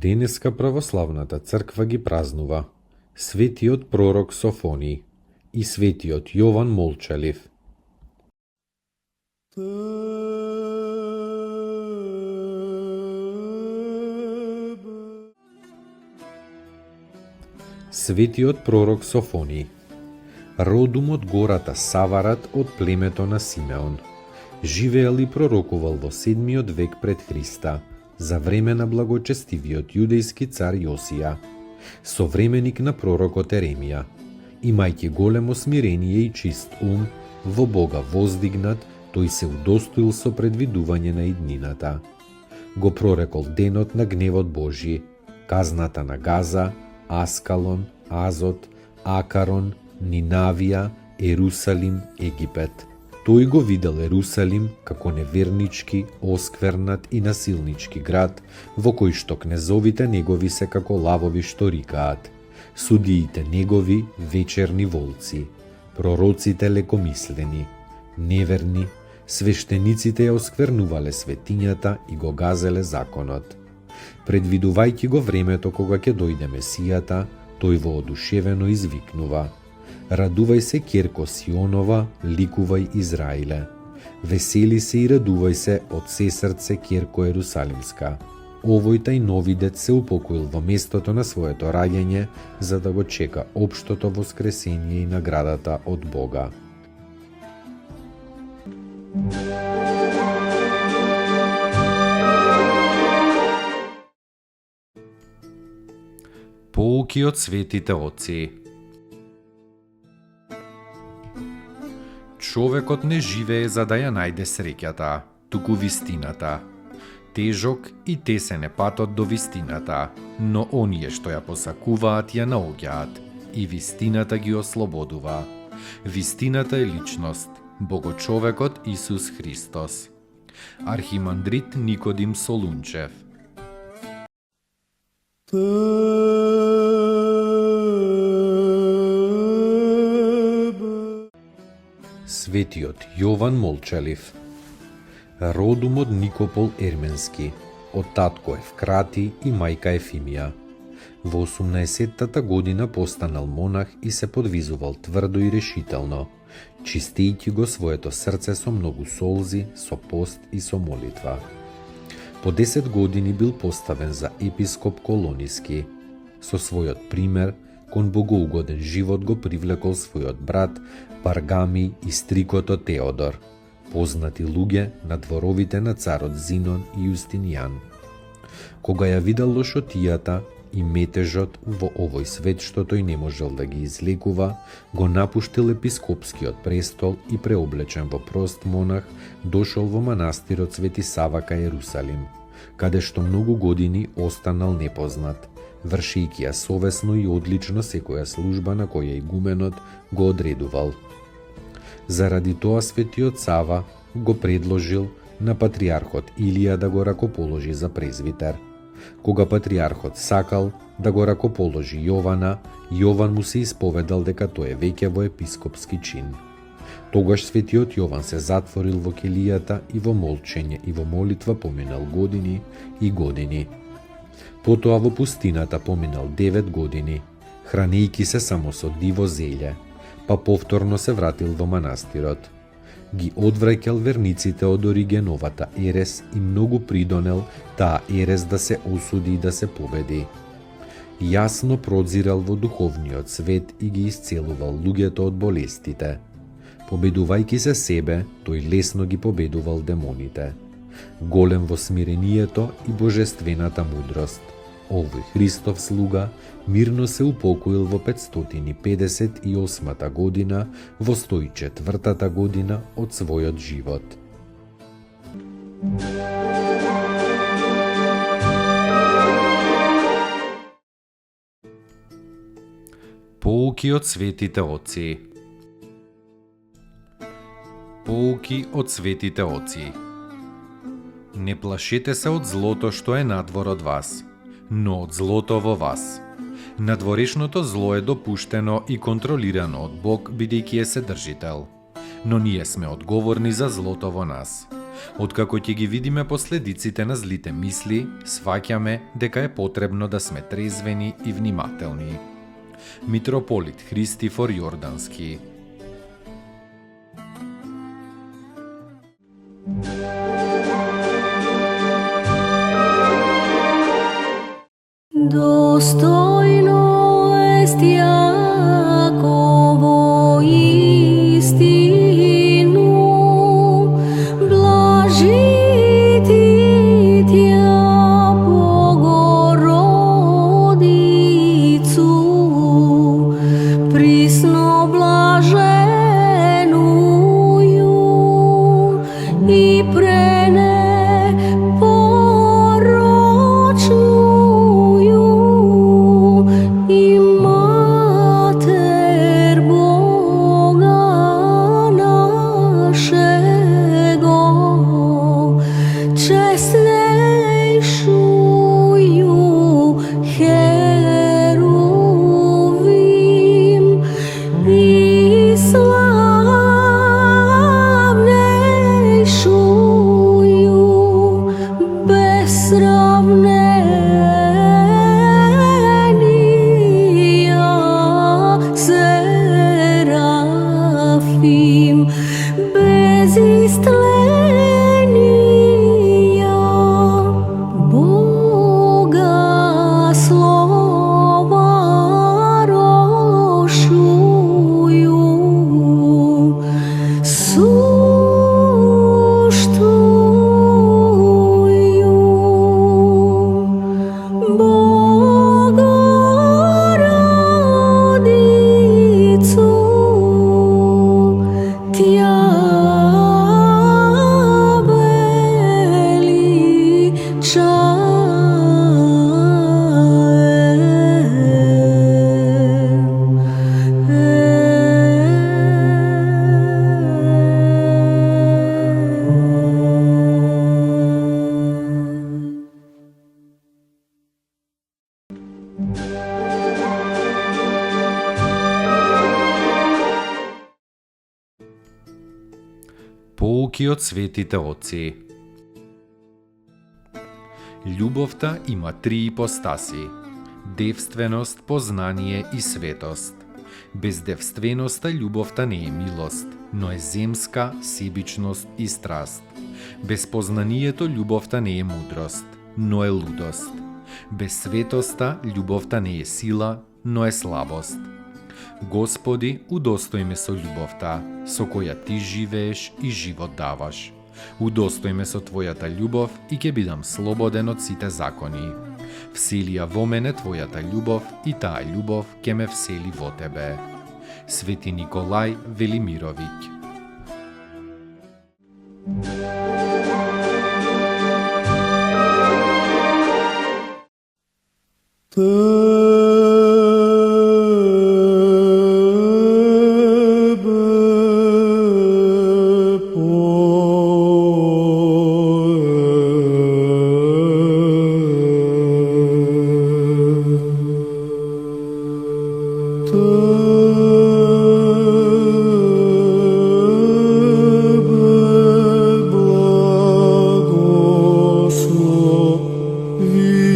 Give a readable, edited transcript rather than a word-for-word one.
Денеска православната црква ги празнува светиот пророк Софони и светиот Јован Молчалив. Светиот пророк Софони, родум од гората Саварат од племето на Симеон, живеел и пророкувал во 7 век пред Христа, за време на благочестивиот јудејски цар Јосија, современик на пророкот Еремија, имајќи големо смирение и чист ум, во Бога воздигнат, тој се удостоил со предвидување на иднината. Го прорекол денот на гневот Божи, казната на Газа, Аскалон, Азот, Акарон, Нинавија, Ерусалим, Египет. Тој го видел Ерусалим како невернички, осквернат и насилнички град, во кој што кнезовите негови се како лавови што рикаат, судиите негови вечерни волци, пророците лекомислени, неверни, свештениците ја осквернувале светињата и го газеле законот. Предвидувајќи го времето кога ќе дојде Месијата, тој воодушевено извикнува: Радувај се, ќерко Сионова, ликувај Израиле. Весели се и радувај се од се срце, ќерко Ерусалимска. Овој тај нови дет се упокоил во местото на своето раѓање, за да го чека општото воскресение и наградата од Бога. Поуки од светите отци. Човекот не живее за да ја најде среќата, туку вистината. Тежок и тесен е патот до вистината, но оние што ја посакуваат ја наоѓаат, и вистината ги ослободува. Вистината е личност, Богочовекот Исус Христос. Архимандрит Никодим Солунчев. Светиот Јован Молчалив, родум од Никопол Ерменски, од татко Евкрати и мајка Ефимија. Во 18-тата година постанал монах и се подвизувал тврдо и решително, чистејќи го своето срце со многу солзи, со пост и со молитва. По 10 години бил поставен за епископ Колониски. Со својот пример, кон богоугоден живот го привлекол својот брат Паргами и стрикото Теодор, познати луѓе на дворовите на царот Зинон и Јустинијан. Кога ја видел лошотијата и метежот во овој свет што тој не можел да ги излекува, го напуштил епископскиот престол и преоблечен во прост монах, дошол во манастирот Свети Сава кај Ерусалим, каде што многу години останал непознат, вршејќи ја совесно и одлично секоја служба на која игуменот го одредувал. Заради тоа Светиот Сава го предложил на патриархот Илија да го ракоположи за презвитер. Кога патриархот сакал да го ракоположи Јована, Јован му се исповедал дека тој е веќе во епископски чин. Тогаш Светиот Јован се затворил во келијата и во молчење и во молитва поминал години и години. Потоа во пустината поминал 9 години, хранејќи се само со диво зелје, па повторно се вратил во манастирот. Ги одвраќал верниците од Оригеновата ерес и многу придонел таа ерес да се осуди и да се победи. Јасно прозирал во духовниот свет и ги исцелувал луѓето од болестите. Победувајќи се себе, тој лесно ги победувал демоните. Голем во смирението и божествената мудрост, овој Христов слуга мирно се упокоил во 558 година, во 104 година од својот живот. Поуки од светите оци. Поуки од светите оци. Не плашете се од злото што е надвор од вас, но од злото во вас. Надворешното зло е допуштено и контролирано од Бог, бидејќи е Седржител. Но ние сме одговорни за злото во нас. Откако ќе ги видиме последиците на злите мисли, сваќаме дека е потребно да сме трезвени и внимателни. Митрополит Христифор Јордански. Достойно est Јаково истину, блажити Тја Богородицу, присно блаженују и пренепорочнују и Матер Бога нашего, честнейшую Херувим и славнейшую без сравнения Серафим, без истления Бога слова рошую, суштую Богородицу, Тја Поуки од светите оци. Љубовта има три ипостаси: девственост, познание и светост. Без девственоста љубовта не е милост, но е земска, себичност и страст. Без познанието љубовта не е мудрост, но е лудост. Без светоста љубовта не е сила, но е слабост. Господи, удостој ме со љубовта, со која Ти живееш и живот даваш. Удостој ме со Твојата љубов и ќе бидам слободен од сите закони. Всели ја во мене Твојата љубов и таа љубов ќе ме всели во Тебе. Свети Николај Велимировиќ. Благослови